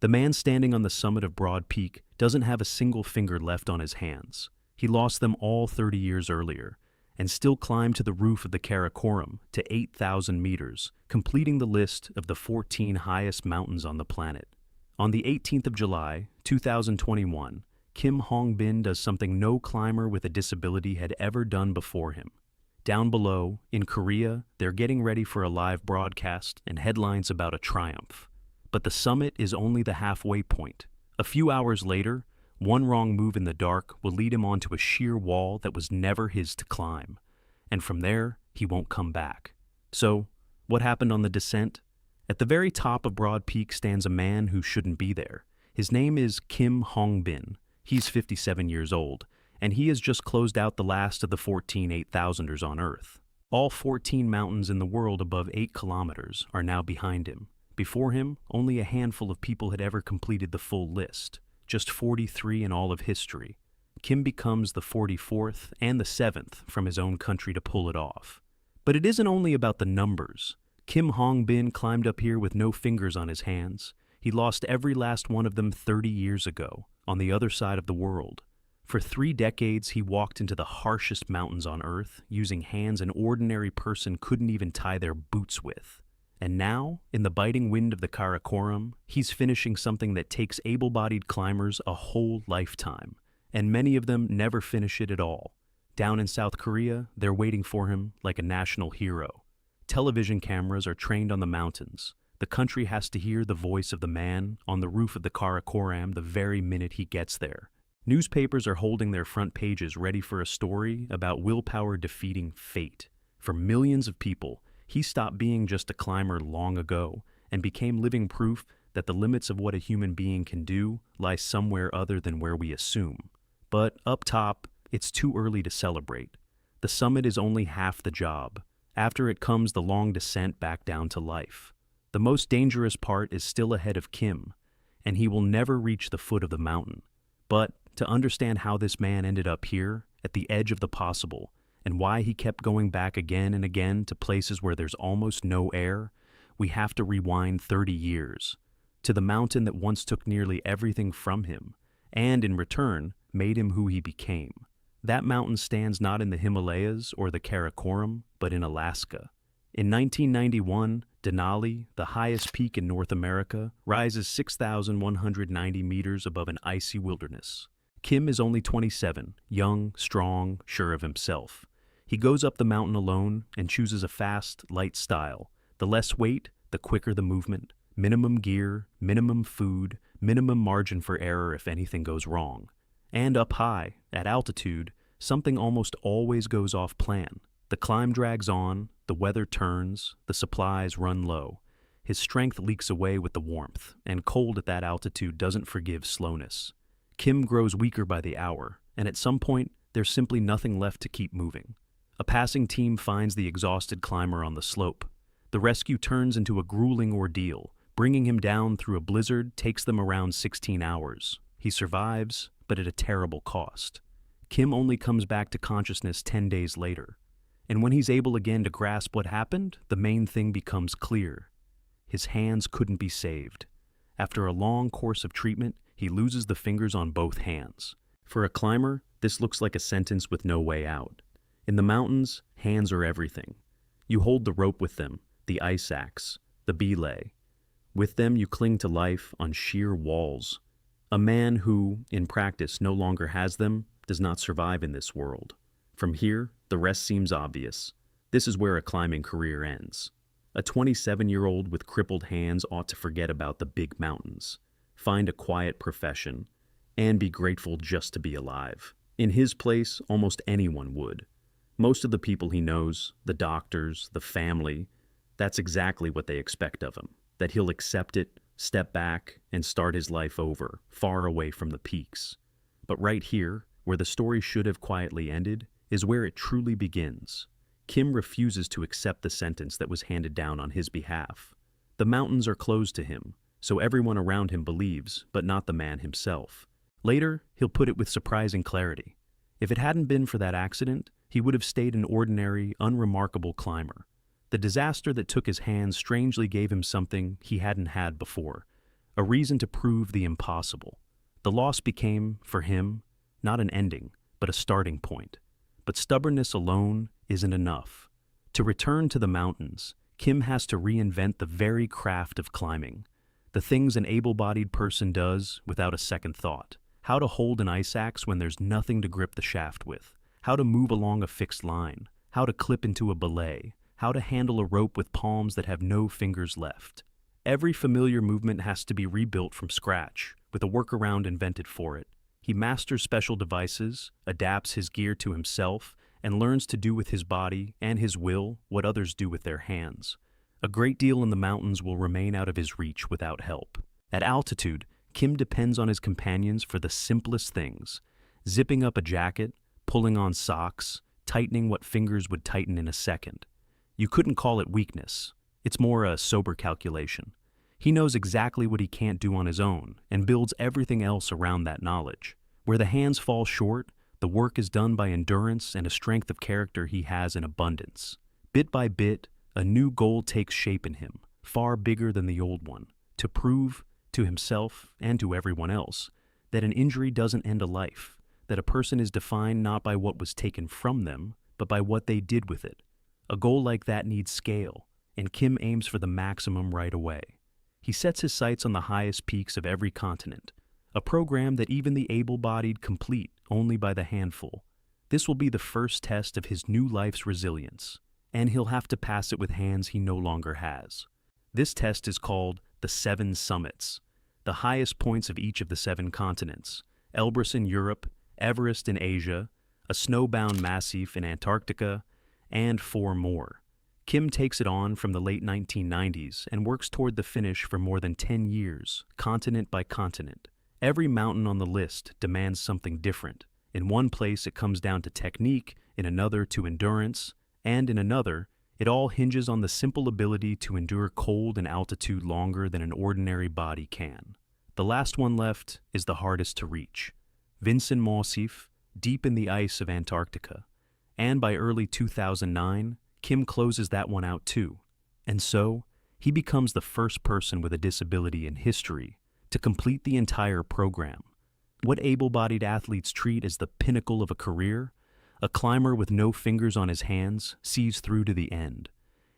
The man standing on the summit of Broad Peak doesn't have a single finger left on his hands. He lost them all 30 years earlier, and still climbed to the roof of the Karakoram to 8,000 meters, completing the list of the 14 highest mountains on the planet. On the 18th of July, 2021, Kim Hong-bin does something no climber with a disability had ever done before him. Down below, in Korea, they're getting ready for a live broadcast and headlines about a triumph. But the summit is only the halfway point. A few hours later, one wrong move in the dark will lead him onto a sheer wall that was never his to climb. And from there, he won't come back. So, what happened on the descent? At the very top of Broad Peak stands a man who shouldn't be there. His name is Kim Hong-bin. He's 57 years old, and he has just closed out the last of the 14 8,000ers on Earth. All 14 mountains in the world above 8 kilometers are now behind him. Before him, only a handful of people had ever completed the full list, just 43 in all of history. Kim becomes the 44th and the 7th from his own country to pull it off. But it isn't only about the numbers. Kim Hong-bin climbed up here with no fingers on his hands. He lost every last one of them 30 years ago, on the other side of the world. For 3 decades, he walked into the harshest mountains on Earth, using hands an ordinary person couldn't even tie their boots with. And now, in the biting wind of the Karakoram, he's finishing something that takes able-bodied climbers a whole lifetime, and many of them never finish it at all. Down in South Korea, they're waiting for him like a national hero. Television cameras are trained on the mountains. The country has to hear the voice of the man on the roof of the Karakoram the very minute he gets there. Newspapers are holding their front pages ready for a story about willpower defeating fate. For millions of people, he stopped being just a climber long ago and became living proof that the limits of what a human being can do lie somewhere other than where we assume. But up top, it's too early to celebrate. The summit is only half the job. After it comes the long descent back down to life. The most dangerous part is still ahead of Kim, and he will never reach the foot of the mountain. But to understand how this man ended up here, at the edge of the possible, and why he kept going back again and again to places where there's almost no air, we have to rewind 30 years, to the mountain that once took nearly everything from him, and in return, made him who he became. That mountain stands not in the Himalayas or the Karakoram, but in Alaska. In 1991, Denali, the highest peak in North America, rises 6,190 meters above an icy wilderness. Kim is only 27, young, strong, sure of himself. He goes up the mountain alone and chooses a fast, light style. The less weight, the quicker the movement. Minimum gear, minimum food, minimum margin for error if anything goes wrong. And up high, at altitude, something almost always goes off plan. The climb drags on, the weather turns, the supplies run low. His strength leaks away with the warmth, and cold at that altitude doesn't forgive slowness. Kim grows weaker by the hour, and at some point, there's simply nothing left to keep moving. A passing team finds the exhausted climber on the slope. The rescue turns into a grueling ordeal. Bringing him down through a blizzard takes them around 16 hours. He survives, but at a terrible cost. Kim only comes back to consciousness 10 days later. And when he's able again to grasp what happened, the main thing becomes clear. His hands couldn't be saved. After a long course of treatment, he loses the fingers on both hands. For a climber, this looks like a sentence with no way out. In the mountains, hands are everything. You hold the rope with them, the ice axe, the belay. With them you cling to life on sheer walls. A man who, in practice, no longer has them, does not survive in this world. From here, the rest seems obvious. This is where a climbing career ends. A 27-year-old with crippled hands ought to forget about the big mountains, find a quiet profession, and be grateful just to be alive. In his place, almost anyone would. Most of the people he knows, the doctors, the family, that's exactly what they expect of him. That he'll accept it, step back, and start his life over, far away from the peaks. But right here, where the story should have quietly ended, is where it truly begins. Kim refuses to accept the sentence that was handed down on his behalf. The mountains are closed to him, so everyone around him believes, but not the man himself. Later, he'll put it with surprising clarity. If it hadn't been for that accident, he would have stayed an ordinary, unremarkable climber. The disaster that took his hands strangely gave him something he hadn't had before, a reason to prove the impossible. The loss became, for him, not an ending, but a starting point. But stubbornness alone isn't enough. To return to the mountains, Kim has to reinvent the very craft of climbing, the things an able-bodied person does without a second thought. How to hold an ice axe when there's nothing to grip the shaft with, how to move along a fixed line, how to clip into a belay, how to handle a rope with palms that have no fingers left. Every familiar movement has to be rebuilt from scratch, with a workaround invented for it. He masters special devices, adapts his gear to himself, and learns to do with his body and his will what others do with their hands. A great deal in the mountains will remain out of his reach without help. At altitude, Kim depends on his companions for the simplest things: zipping up a jacket, pulling on socks, tightening what fingers would tighten in a second. You couldn't call it weakness. It's more a sober calculation. He knows exactly what he can't do on his own and builds everything else around that knowledge. Where the hands fall short, the work is done by endurance and a strength of character he has in abundance. Bit by bit, a new goal takes shape in him, far bigger than the old one, to prove, to himself and to everyone else, that an injury doesn't end a life, that a person is defined not by what was taken from them, but by what they did with it. A goal like that needs scale, and Kim aims for the maximum right away. He sets his sights on the highest peaks of every continent, a program that even the able-bodied complete only by the handful. This will be the first test of his new life's resilience, and he'll have to pass it with hands he no longer has. This test is called the 7 Summits, the highest points of each of the 7 continents: Elbrus in Europe, Everest in Asia, a snowbound massif in Antarctica, and 4 more. Kim takes it on from the late 1990s and works toward the finish for more than 10 years, continent by continent. Every mountain on the list demands something different. In one place it comes down to technique, in another to endurance, and in another, it all hinges on the simple ability to endure cold and altitude longer than an ordinary body can. The last one left is the hardest to reach: Vinson Massif, deep in the ice of Antarctica. And by early 2009, Kim closes that one out too. And so, he becomes the first person with a disability in history to complete the entire program. What able-bodied athletes treat as the pinnacle of a career, a climber with no fingers on his hands sees through to the end.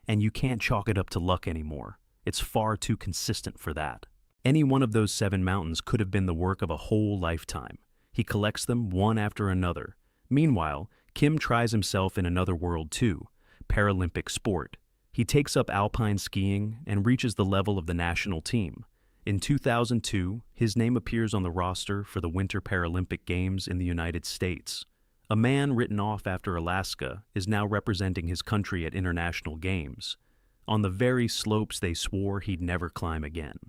And you can't chalk it up to luck anymore. It's far too consistent for that. Any one of those 7 mountains could have been the work of a whole lifetime. He collects them one after another. Meanwhile, Kim tries himself in another world too: Paralympic sport. He takes up alpine skiing and reaches the level of the national team. In 2002, his name appears on the roster for the Winter Paralympic Games in the United States. A man written off after Alaska is now representing his country at international games, on the very slopes they swore he'd never climb again.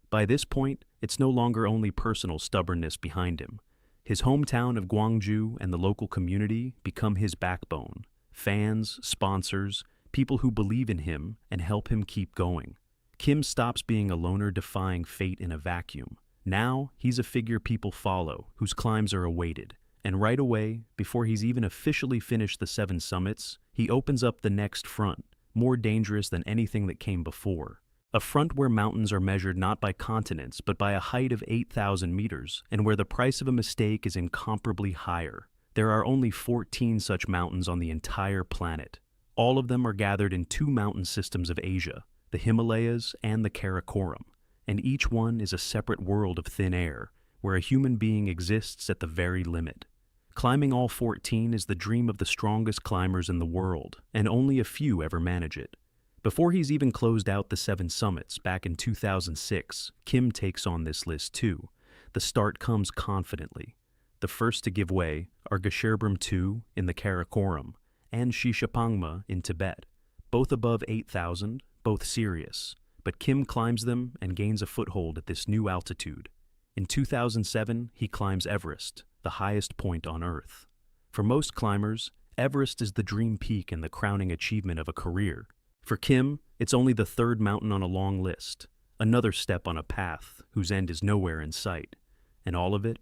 By this point, it's no longer only personal stubbornness behind him. His hometown of Gwangju and the local community become his backbone: fans, sponsors, people who believe in him and help him keep going. Kim stops being a loner defying fate in a vacuum. Now, he's a figure people follow, whose climbs are awaited. And right away, before he's even officially finished the 7 summits, he opens up the next front, more dangerous than anything that came before. A front where mountains are measured not by continents, but by a height of 8,000 meters, and where the price of a mistake is incomparably higher. There are only 14 such mountains on the entire planet. All of them are gathered in 2 mountain systems of Asia: the Himalayas and the Karakoram, and each one is a separate world of thin air, where a human being exists at the very limit. Climbing all 14 is the dream of the strongest climbers in the world, and only a few ever manage it. Before he's even closed out the 7 summits back in 2006, Kim takes on this list too. The start comes confidently. The first to give way are Gesherbrum II in the Karakoram and Shishapangma in Tibet, both above 8,000, both serious, but Kim climbs them and gains a foothold at this new altitude. In 2007, he climbs Everest, the highest point on Earth. For most climbers, Everest is the dream peak and the crowning achievement of a career. For Kim, it's only the 3rd mountain on a long list, another step on a path whose end is nowhere in sight, and all of it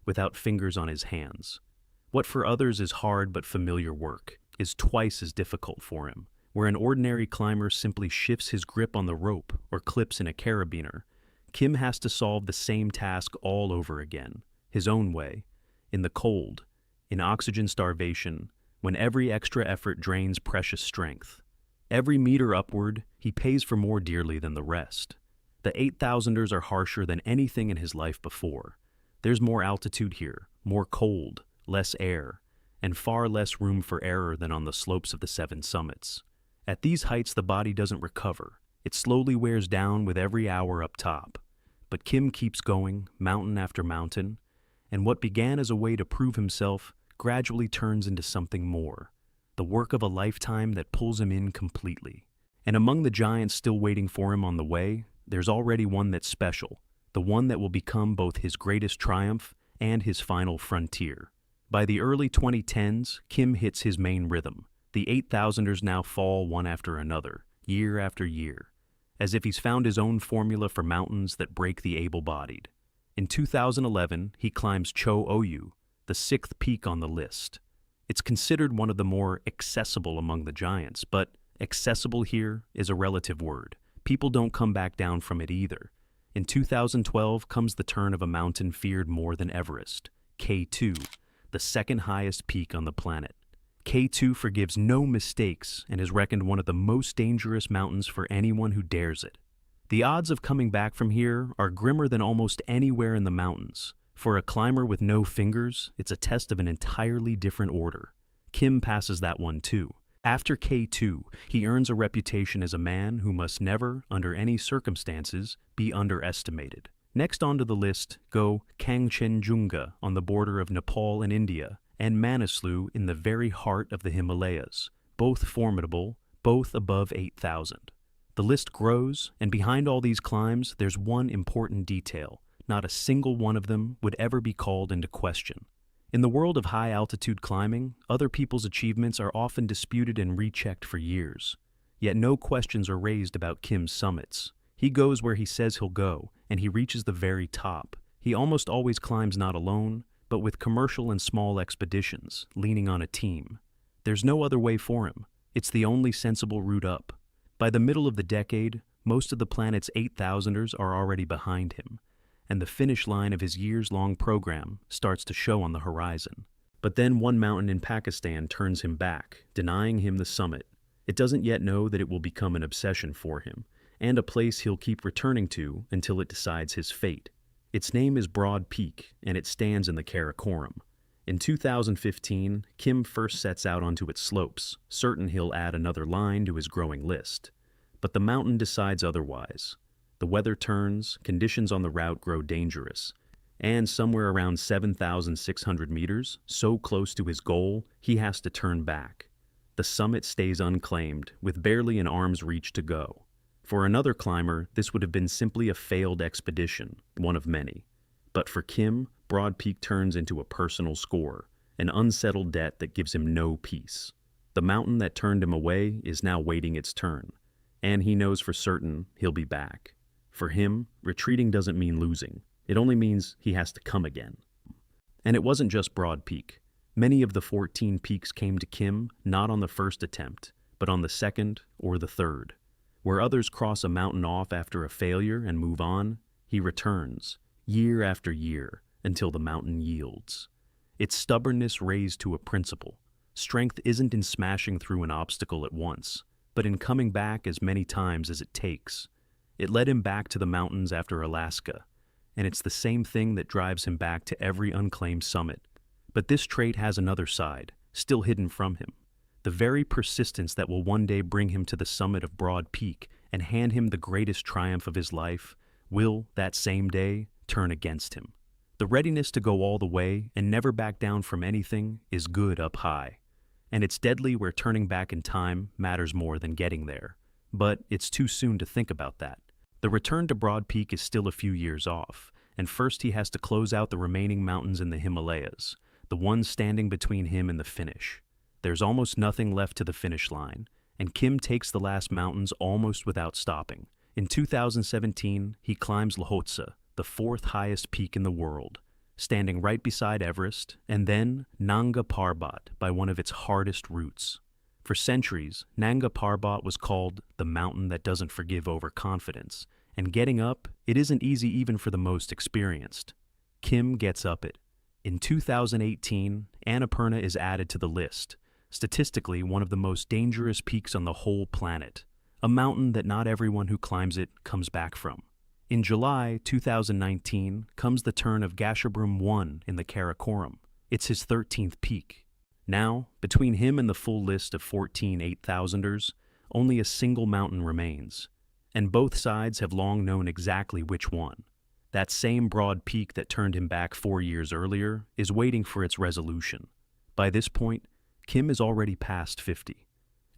without fingers on his hands. What for others is hard but familiar work is twice as difficult for him. Where an ordinary climber simply shifts his grip on the rope or clips in a carabiner, Kim has to solve the same task all over again, his own way, in the cold, in oxygen starvation, when every extra effort drains precious strength. Every meter upward, he pays for more dearly than the rest. The 8,000ers are harsher than anything in his life before. There's more altitude here, more cold, less air, and far less room for error than on the slopes of the 7 summits. At these heights, the body doesn't recover. It slowly wears down with every hour up top. But Kim keeps going, mountain after mountain, and what began as a way to prove himself gradually turns into something more, the work of a lifetime that pulls him in completely. And among the giants still waiting for him on the way, there's already one that's special, the one that will become both his greatest triumph and his final frontier. By the early 2010s, Kim hits his main rhythm. The 8,000ers now fall one after another, year after year, as if he's found his own formula for mountains that break the able-bodied. In 2011, he climbs Cho Oyu, the 6th peak on the list. It's considered one of the more accessible among the giants, but accessible here is a relative word. People don't come back down from it either. In 2012 comes the turn of a mountain feared more than Everest, K2, the 2nd highest peak on the planet. K2 forgives no mistakes and is reckoned one of the most dangerous mountains for anyone who dares it. The odds of coming back from here are grimmer than almost anywhere in the mountains. For a climber with no fingers, it's a test of an entirely different order. Kim passes that one too. After K2, he earns a reputation as a man who must never, under any circumstances, be underestimated. Next onto the list go Kangchenjunga on the border of Nepal and India, and Manaslu in the very heart of the Himalayas, both formidable, both above 8,000. The list grows, and behind all these climbs, there's one important detail. Not a single one of them would ever be called into question. In the world of high-altitude climbing, other people's achievements are often disputed and rechecked for years. Yet no questions are raised about Kim's summits. He goes where he says he'll go, and he reaches the very top. He almost always climbs not alone, but with commercial and small expeditions, leaning on a team. There's no other way for him. It's the only sensible route up. By the middle of the decade, most of the planet's 8,000ers are already behind him, and the finish line of his years-long program starts to show on the horizon. But then one mountain in Pakistan turns him back, denying him the summit. It doesn't yet know that it will become an obsession for him, and a place he'll keep returning to until it decides his fate. Its name is Broad Peak, and it stands in the Karakoram. In 2015, Kim first sets out onto its slopes, certain he'll add another line to his growing list. But the mountain decides otherwise. The weather turns, conditions on the route grow dangerous, and somewhere around 7,600 meters, so close to his goal, he has to turn back. The summit stays unclaimed, with barely an arm's reach to go. For another climber, this would have been simply a failed expedition, one of many. But for Kim, Broad Peak turns into a personal score, an unsettled debt that gives him no peace. The mountain that turned him away is now waiting its turn, and he knows for certain he'll be back. For him, retreating doesn't mean losing. It only means he has to come again. And it wasn't just Broad Peak. Many of the 14 peaks came to Kim not on the first attempt, but on the second or the third. Where others cross a mountain off after a failure and move on, he returns, year after year, until the mountain yields. Its stubbornness raised to a principle. Strength isn't in smashing through an obstacle at once, but in coming back as many times as it takes. It led him back to the mountains after Alaska, and it's the same thing that drives him back to every unclaimed summit. But this trait has another side, still hidden from him. The very persistence that will one day bring him to the summit of Broad Peak and hand him the greatest triumph of his life will, that same day, turn against him. The readiness to go all the way and never back down from anything is good up high. And it's deadly where turning back in time matters more than getting there. But it's too soon to think about that. The return to Broad Peak is still a few years off, and first he has to close out the remaining mountains in the Himalayas, the ones standing between him and the finish. There's almost nothing left to the finish line, and Kim takes the last mountains almost without stopping. In 2017, he climbs Lhotse, the 4th highest peak in the world, standing right beside Everest, and then Nanga Parbat by one of its hardest routes. For centuries, Nanga Parbat was called the mountain that doesn't forgive overconfidence, And getting up, it isn't easy even for the most experienced. Kim gets up it. In 2018, Annapurna is added to the list, statistically one of the most dangerous peaks on the whole planet, a mountain that not everyone who climbs it comes back from. In July 2019 comes the turn of Gasherbrum 1 in the Karakoram. It's his 13th peak. Now, between him and the full list of 14 8,000ers, only a single mountain remains, and both sides have long known exactly which one. That same broad peak that turned him back 4 years earlier is waiting for its resolution. By this point, Kim is already past 50.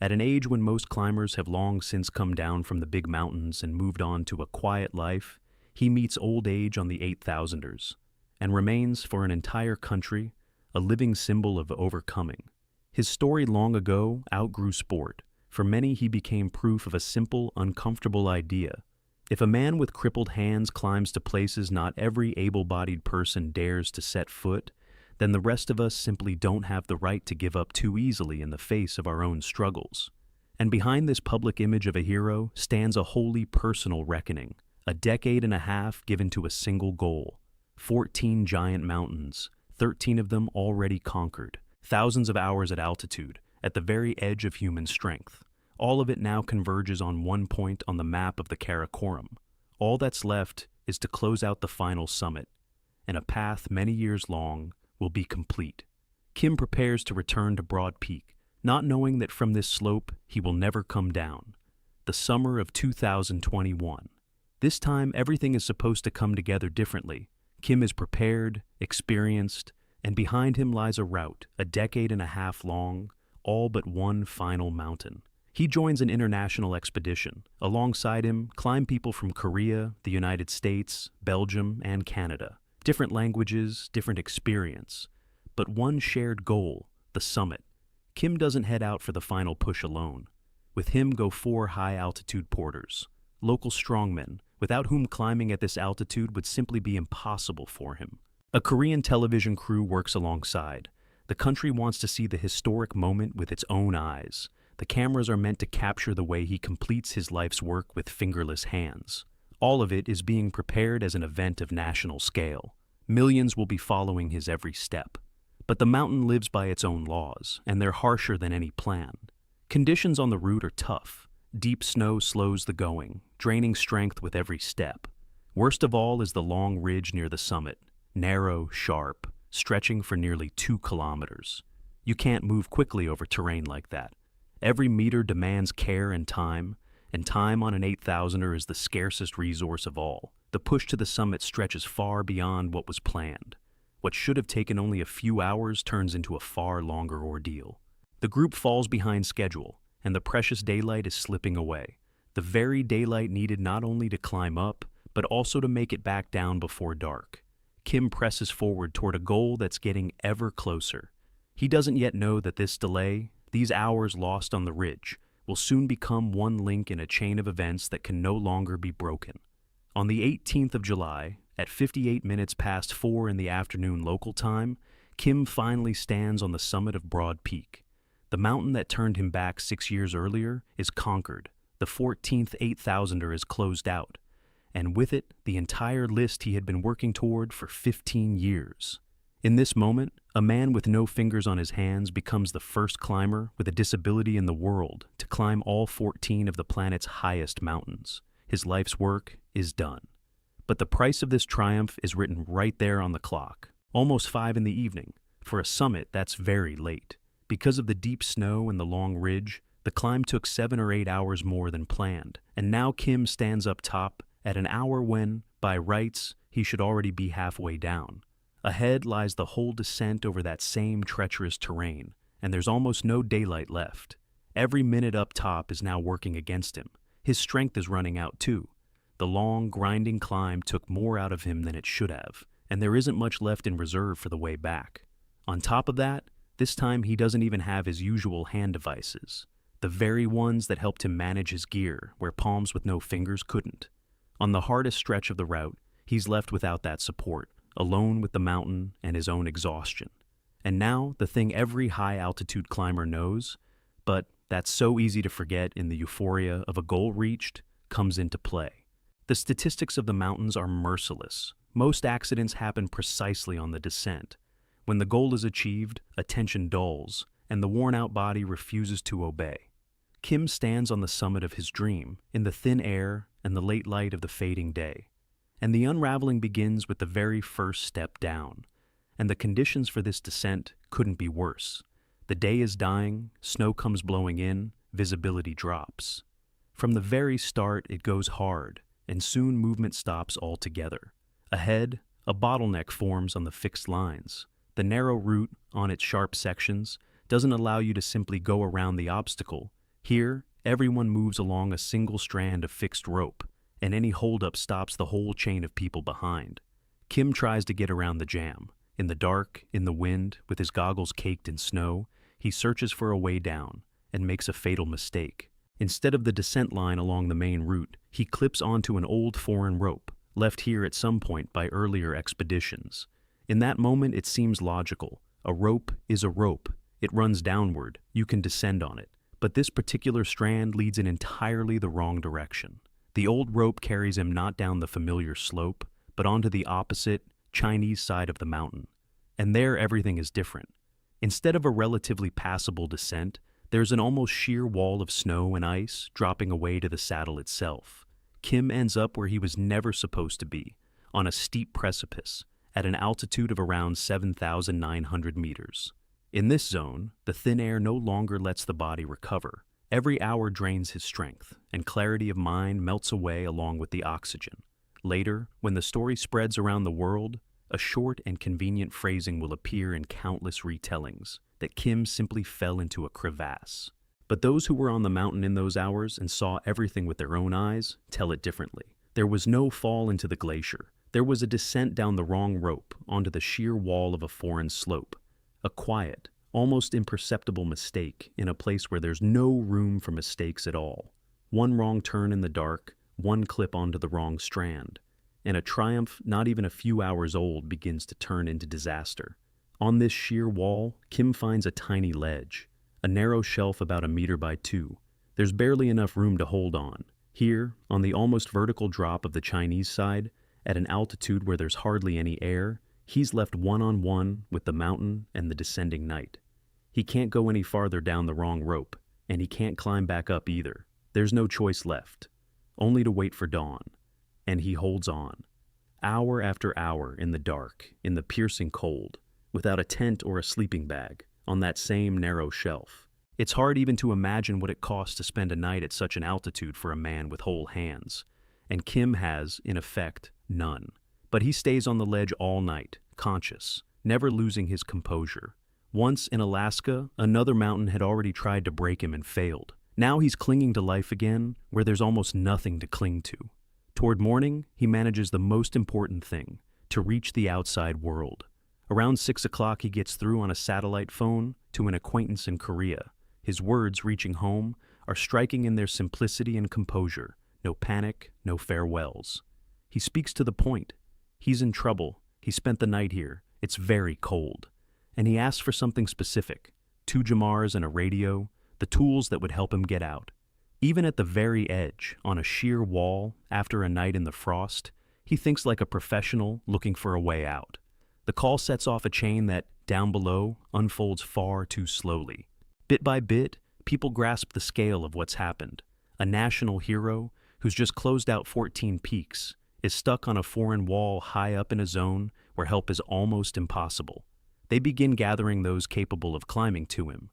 At an age when most climbers have long since come down from the big mountains and moved on to a quiet life, he meets old age on the 8,000ers and remains, for an entire country, a living symbol of overcoming. His story long ago outgrew sport. For many, he became proof of a simple, uncomfortable idea. If a man with crippled hands climbs to places not every able-bodied person dares to set foot, then the rest of us simply don't have the right to give up too easily in the face of our own struggles. And behind this public image of a hero stands a wholly personal reckoning, a decade and a half given to a single goal. 14 giant mountains, 13 of them already conquered, thousands of hours at altitude, at the very edge of human strength. All of it now converges on one point on the map of the Karakoram. All that's left is to close out the final summit, and a path many years long will be complete. Kim prepares to return to Broad Peak, not knowing that from this slope he will never come down. The summer of 2021. This time everything is supposed to come together differently. Kim is prepared, experienced, and behind him lies a route, a decade and a half long, all but one final mountain. He joins an international expedition. Alongside him climb people from Korea, the United States, Belgium, and Canada. Different languages, different experience, but one shared goal, the summit. Kim doesn't head out for the final push alone. With him go 4 high-altitude porters, local strongmen, without whom climbing at this altitude would simply be impossible for him. A Korean television crew works alongside. The country wants to see the historic moment with its own eyes. The cameras are meant to capture the way he completes his life's work with fingerless hands. All of it is being prepared as an event of national scale. Millions will be following his every step. But the mountain lives by its own laws, and they're harsher than any plan. Conditions on the route are tough. Deep snow slows the going, draining strength with every step. Worst of all is the long ridge near the summit, narrow, sharp, stretching for nearly 2 kilometers. You can't move quickly over terrain like that. Every meter demands care and time on an 8,000er is the scarcest resource of all. The push to the summit stretches far beyond what was planned. What should have taken only a few hours turns into a far longer ordeal. The group falls behind schedule, and the precious daylight is slipping away. The very daylight needed not only to climb up, but also to make it back down before dark. Kim presses forward toward a goal that's getting ever closer. He doesn't yet know that this delay, these hours lost on the ridge, will soon become one link in a chain of events that can no longer be broken. On the 18th of July, at 58 minutes past 4 in the afternoon local time, Kim finally stands on the summit of Broad Peak. The mountain that turned him back 6 years earlier is conquered. The 14th 8,000er is closed out, and with it, the entire list he had been working toward for 15 years. In this moment, a man with no fingers on his hands becomes the first climber with a disability in the world to climb all 14 of the planet's highest mountains. His life's work is done. But the price of this triumph is written right there on the clock, almost 5 in the evening. For a summit, that's very late. Because of the deep snow and the long ridge, the climb took 7 or 8 hours more than planned, and now Kim stands up top at an hour when, by rights, he should already be halfway down. Ahead lies the whole descent over that same treacherous terrain, and there's almost no daylight left. Every minute up top is now working against him. His strength is running out too. The long, grinding climb took more out of him than it should have, and there isn't much left in reserve for the way back. On top of that, this time he doesn't even have his usual hand devices, the very ones that helped him manage his gear where palms with no fingers couldn't. On the hardest stretch of the route, he's left without that support, alone with the mountain and his own exhaustion. And now, the thing every high-altitude climber knows, but that's so easy to forget in the euphoria of a goal reached, comes into play. The statistics of the mountains are merciless. Most accidents happen precisely on the descent. When the goal is achieved, attention dulls, and the worn-out body refuses to obey. Kim stands on the summit of his dream, in the thin air and the late light of the fading day. And the unraveling begins with the very first step down. And the conditions for this descent couldn't be worse. The day is dying, snow comes blowing in, visibility drops. From the very start, it goes hard, and soon movement stops altogether. Ahead, a bottleneck forms on the fixed lines. The narrow route, on its sharp sections, doesn't allow you to simply go around the obstacle. Here, everyone moves along a single strand of fixed rope, and any holdup stops the whole chain of people behind. Kim tries to get around the jam. In the dark, in the wind, with his goggles caked in snow, he searches for a way down, and makes a fatal mistake. Instead of the descent line along the main route, he clips onto an old foreign rope, left here at some point by earlier expeditions. In that moment, it seems logical. A rope is a rope. It runs downward. You can descend on it. But this particular strand leads in entirely the wrong direction. The old rope carries him not down the familiar slope, but onto the opposite, Chinese side of the mountain. And there everything is different. Instead of a relatively passable descent, there's an almost sheer wall of snow and ice dropping away to the saddle itself. Kim ends up where he was never supposed to be, on a steep precipice, at an altitude of around 7,900 meters. In this zone, the thin air no longer lets the body recover. Every hour drains his strength, and clarity of mind melts away along with the oxygen. Later, when the story spreads around the world, a short and convenient phrasing will appear in countless retellings, that Kim simply fell into a crevasse. But those who were on the mountain in those hours and saw everything with their own eyes tell it differently. There was no fall into the glacier. There was a descent down the wrong rope onto the sheer wall of a foreign slope. A quiet, almost imperceptible mistake in a place where there's no room for mistakes at all. One wrong turn in the dark, one clip onto the wrong strand, and a triumph not even a few hours old begins to turn into disaster. On this sheer wall, Kim finds a tiny ledge, a narrow shelf about 1 meter by 2. There's barely enough room to hold on. Here, on the almost vertical drop of the Chinese side, at an altitude where there's hardly any air, he's left one-on-one with the mountain and the descending night. He can't go any farther down the wrong rope, and he can't climb back up either. There's no choice left, only to wait for dawn. And he holds on, hour after hour in the dark, in the piercing cold, without a tent or a sleeping bag, on that same narrow shelf. It's hard even to imagine what it costs to spend a night at such an altitude for a man with whole hands. And Kim has, in effect, none. But he stays on the ledge all night, conscious, never losing his composure. Once in Alaska, another mountain had already tried to break him and failed. Now he's clinging to life again, where there's almost nothing to cling to. Toward morning, he manages the most important thing, to reach the outside world. Around 6 o'clock, he gets through on a satellite phone to an acquaintance in Korea. His words, reaching home, are striking in their simplicity and composure. No panic, no farewells. He speaks to the point. He's in trouble. He spent the night here. It's very cold. And he asks for something specific. 2 Jamars and a radio, the tools that would help him get out. Even at the very edge, on a sheer wall, after a night in the frost, he thinks like a professional looking for a way out. The call sets off a chain that, down below, unfolds far too slowly. Bit by bit, people grasp the scale of what's happened. A national hero, who's just closed out 14 peaks, is stuck on a foreign wall high up in a zone where help is almost impossible. They begin gathering those capable of climbing to him.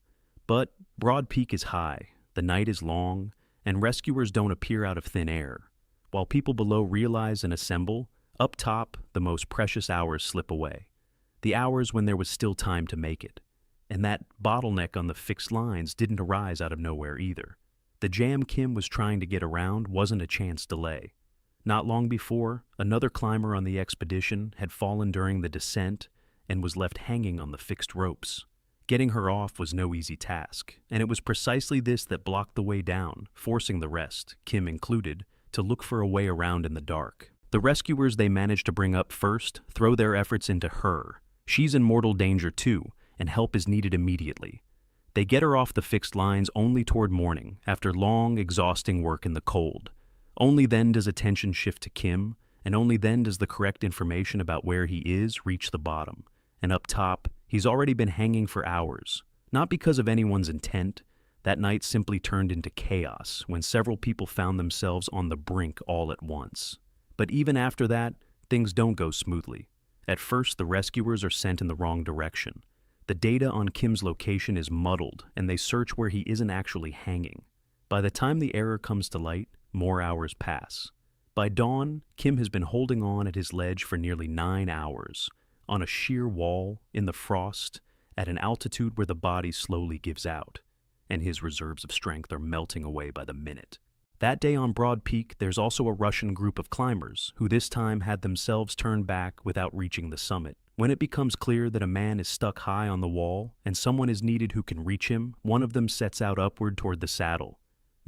But Broad Peak is high, the night is long, and rescuers don't appear out of thin air. While people below realize and assemble, up top, the most precious hours slip away. The hours when there was still time to make it. And that bottleneck on the fixed lines didn't arise out of nowhere either. The jam Kim was trying to get around wasn't a chance delay. Not long before, another climber on the expedition had fallen during the descent and was left hanging on the fixed ropes. Getting her off was no easy task, and it was precisely this that blocked the way down, forcing the rest, Kim included, to look for a way around in the dark. The rescuers they managed to bring up first throw their efforts into her. She's in mortal danger too, and help is needed immediately. They get her off the fixed lines only toward morning, after long, exhausting work in the cold. Only then does attention shift to Kim, and only then does the correct information about where he is reach the bottom. And up top, he's already been hanging for hours. Not because of anyone's intent. That night simply turned into chaos when several people found themselves on the brink all at once. But even after that, things don't go smoothly. At first, the rescuers are sent in the wrong direction. The data on Kim's location is muddled, and they search where he isn't actually hanging. By the time the error comes to light, more hours pass. By dawn, Kim has been holding on at his ledge for nearly 9 hours, on a sheer wall, in the frost, at an altitude where the body slowly gives out, and his reserves of strength are melting away by the minute. That day on Broad Peak, there's also a Russian group of climbers who this time had themselves turned back without reaching the summit. When it becomes clear that a man is stuck high on the wall and someone is needed who can reach him, one of them sets out upward toward the saddle.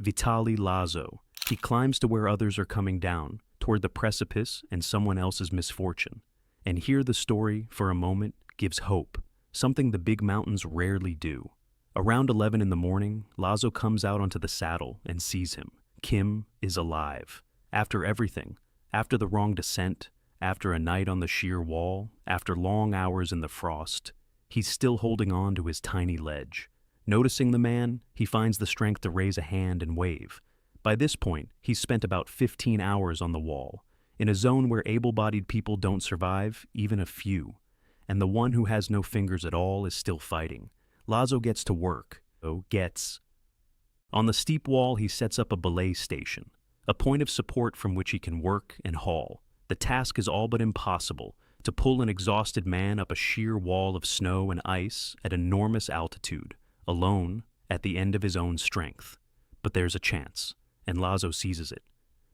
Vitaly Lazo. He climbs to where others are coming down, toward the precipice and someone else's misfortune. And here the story, for a moment, gives hope, something the big mountains rarely do. Around 11 in the morning, Lazo comes out onto the saddle and sees him. Kim is alive. After everything, after the wrong descent, after a night on the sheer wall, after long hours in the frost, he's still holding on to his tiny ledge. Noticing the man, he finds the strength to raise a hand and wave. By this point, he's spent about 15 hours on the wall, in a zone where able-bodied people don't survive, even a few. And the one who has no fingers at all is still fighting. Lazo gets to work. On the steep wall, he sets up a belay station, a point of support from which he can work and haul. The task is all but impossible, to pull an exhausted man up a sheer wall of snow and ice at enormous altitude, alone, at the end of his own strength. But there's a chance, and Lazo seizes it.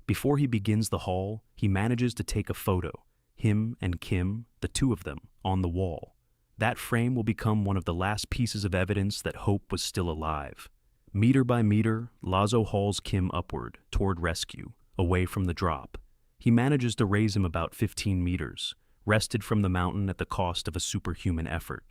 Before he begins the haul, he manages to take a photo, him and Kim, the two of them, on the wall. That frame will become one of the last pieces of evidence that hope was still alive. Meter by meter, Lazo hauls Kim upward, toward rescue, away from the drop. He manages to raise him about 15 meters, wrested from the mountain at the cost of a superhuman effort.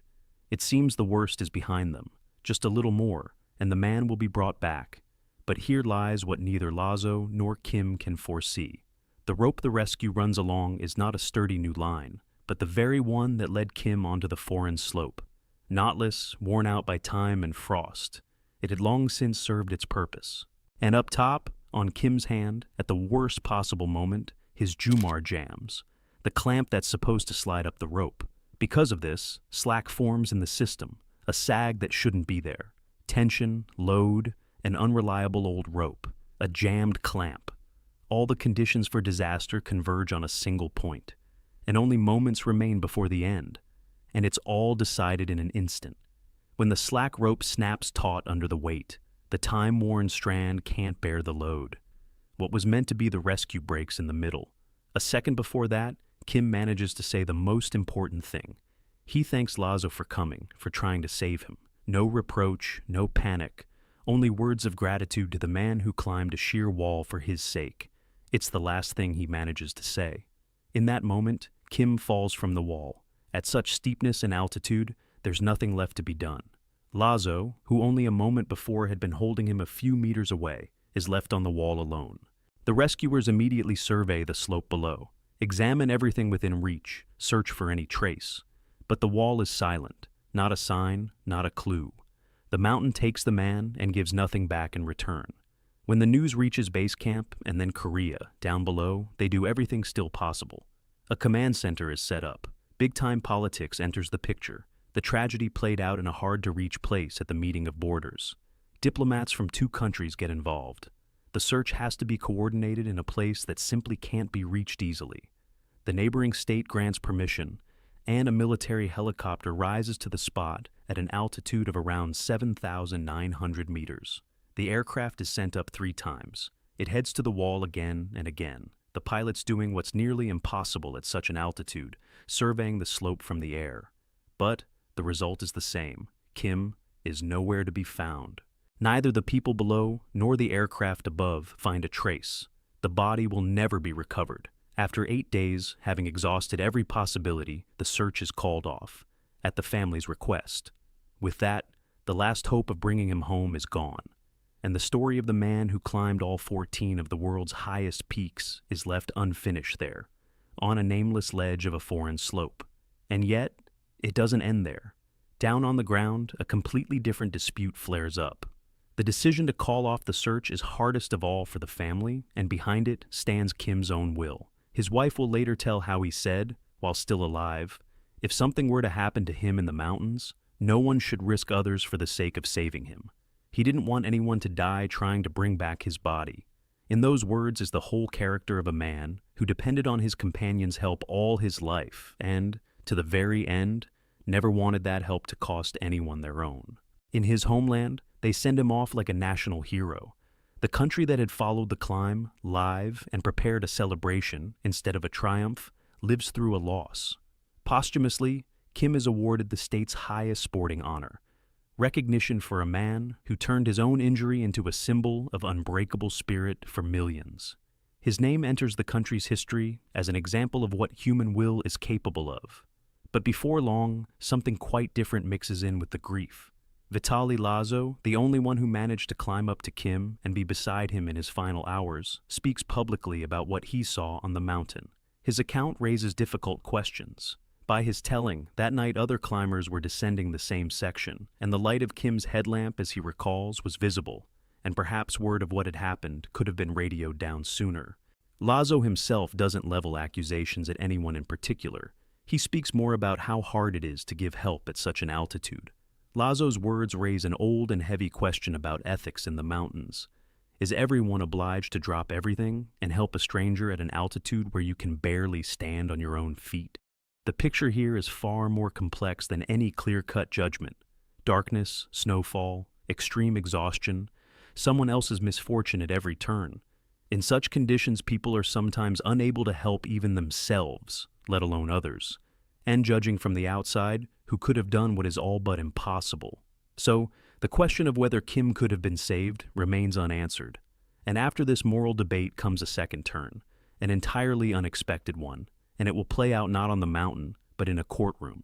It seems the worst is behind them, just a little more, and the man will be brought back. But here lies what neither Lazo nor Kim can foresee. The rope the rescue runs along is not a sturdy new line, but the very one that led Kim onto the foreign slope. Knotless, worn out by time and frost, it had long since served its purpose. And up top, on Kim's hand, at the worst possible moment, his Jumar jams, the clamp that's supposed to slide up the rope. Because of this, slack forms in the system, a sag that shouldn't be there. Tension, load, an unreliable old rope, a jammed clamp. All the conditions for disaster converge on a single point, and only moments remain before the end, and it's all decided in an instant. When the slack rope snaps taut under the weight, the time-worn strand can't bear the load. What was meant to be the rescue breaks in the middle. A second before that, Kim manages to say the most important thing. He thanks Lazo for coming, for trying to save him. No reproach, no panic, only words of gratitude to the man who climbed a sheer wall for his sake. It's the last thing he manages to say. In that moment, Kim falls from the wall. At such steepness and altitude, there's nothing left to be done. Lazo, who only a moment before had been holding him a few meters away, is left on the wall alone. The rescuers immediately survey the slope below, examine everything within reach, search for any trace. But the wall is silent, not a sign, not a clue. The mountain takes the man and gives nothing back in return. When the news reaches base camp and then Korea, down below, they do everything still possible. A command center is set up. Big-time politics enters the picture. The tragedy played out in a hard-to-reach place at the meeting of borders. Diplomats from 2 countries get involved. The search has to be coordinated in a place that simply can't be reached easily. The neighboring state grants permission, and a military helicopter rises to the spot at an altitude of around 7,900 meters. The aircraft is sent up 3 times. It heads to the wall again and again, the pilots doing what's nearly impossible at such an altitude, surveying the slope from the air. But the result is the same. Kim is nowhere to be found. Neither the people below nor the aircraft above find a trace. The body will never be recovered. After 8 days, having exhausted every possibility, the search is called off, at the family's request. With that, the last hope of bringing him home is gone. and the story of the man who climbed all 14 of the world's highest peaks is left unfinished there, on a nameless ledge of a foreign slope. And yet, it doesn't end there. Down on the ground, a completely different dispute flares up. The decision to call off the search is hardest of all for the family, and behind it stands Kim's own will. His wife will later tell how he said, while still alive, if something were to happen to him in the mountains, no one should risk others for the sake of saving him. He didn't want anyone to die trying to bring back his body. In those words is the whole character of a man who depended on his companion's help all his life and, to the very end, never wanted that help to cost anyone their own. In his homeland, they send him off like a national hero. The country that had followed the climb, live, and prepared a celebration instead of a triumph, lives through a loss. Posthumously, Kim is awarded the state's highest sporting honor, recognition for a man who turned his own injury into a symbol of unbreakable spirit for millions. His name enters the country's history as an example of what human will is capable of. But before long, something quite different mixes in with the grief. Vitaly Lazo, the only one who managed to climb up to Kim and be beside him in his final hours, speaks publicly about what he saw on the mountain. His account raises difficult questions. By his telling, that night other climbers were descending the same section, and the light of Kim's headlamp, as he recalls, was visible, and perhaps word of what had happened could have been radioed down sooner. Lazo himself doesn't level accusations at anyone in particular. He speaks more about how hard it is to give help at such an altitude. Lazo's words raise an old and heavy question about ethics in the mountains. Is everyone obliged to drop everything and help a stranger at an altitude where you can barely stand on your own feet? The picture here is far more complex than any clear-cut judgment. Darkness, snowfall, extreme exhaustion, someone else's misfortune at every turn. In such conditions, people are sometimes unable to help even themselves, let alone others. And judging from the outside, who could have done what is all but impossible. So, the question of whether Kim could have been saved remains unanswered. And after this moral debate comes a second turn, an entirely unexpected one, and it will play out not on the mountain, but in a courtroom.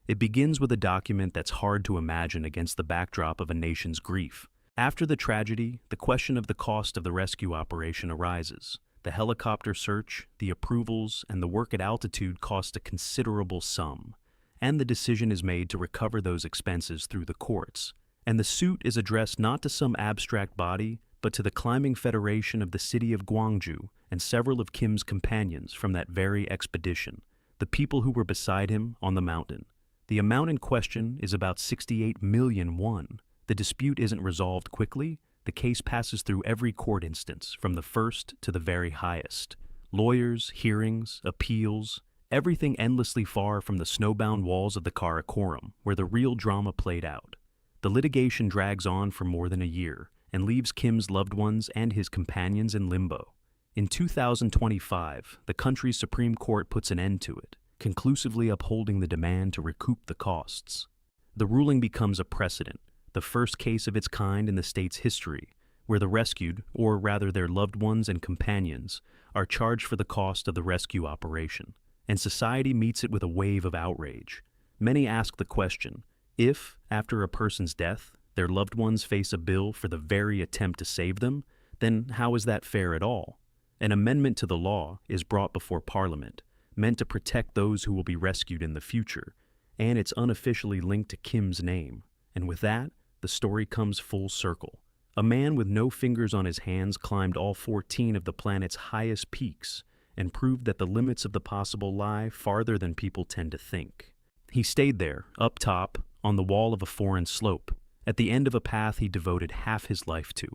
It begins with a document that's hard to imagine against the backdrop of a nation's grief. After the tragedy, the question of the cost of the rescue operation arises. The helicopter search, the approvals, and the work at altitude cost a considerable sum, and the decision is made to recover those expenses through the courts. And the suit is addressed not to some abstract body, but to the Climbing Federation of the city of Gwangju and several of Kim's companions from that very expedition, the people who were beside him on the mountain. The amount in question is about 68 million won. The dispute isn't resolved quickly. The case passes through every court instance, from the first to the very highest. Lawyers, hearings, appeals, everything endlessly far from the snowbound walls of the Karakoram, where the real drama played out. The litigation drags on for more than a year, and leaves Kim's loved ones and his companions in limbo. In 2025, the country's Supreme Court puts an end to it, conclusively upholding the demand to recoup the costs. The ruling becomes a precedent, the first case of its kind in the state's history, where the rescued, or rather their loved ones and companions, are charged for the cost of the rescue operation, and society meets it with a wave of outrage. Many ask the question, if, after a person's death, their loved ones face a bill for the very attempt to save them, then how is that fair at all? An amendment to the law is brought before Parliament, meant to protect those who will be rescued in the future, and it's unofficially linked to Kim's name. And with that, the story comes full circle. A man with no fingers on his hands climbed all 14 of the planet's highest peaks and proved that the limits of the possible lie farther than people tend to think. He stayed there, up top, on the wall of a foreign slope, at the end of a path he devoted half his life to.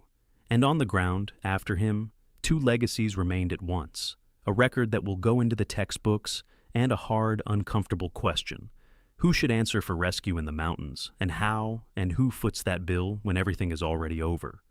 And on the ground, after him, two legacies remained at once, a record that will go into the textbooks, and a hard, uncomfortable question. Who should answer for rescue in the mountains, and how and who foots that bill when everything is already over?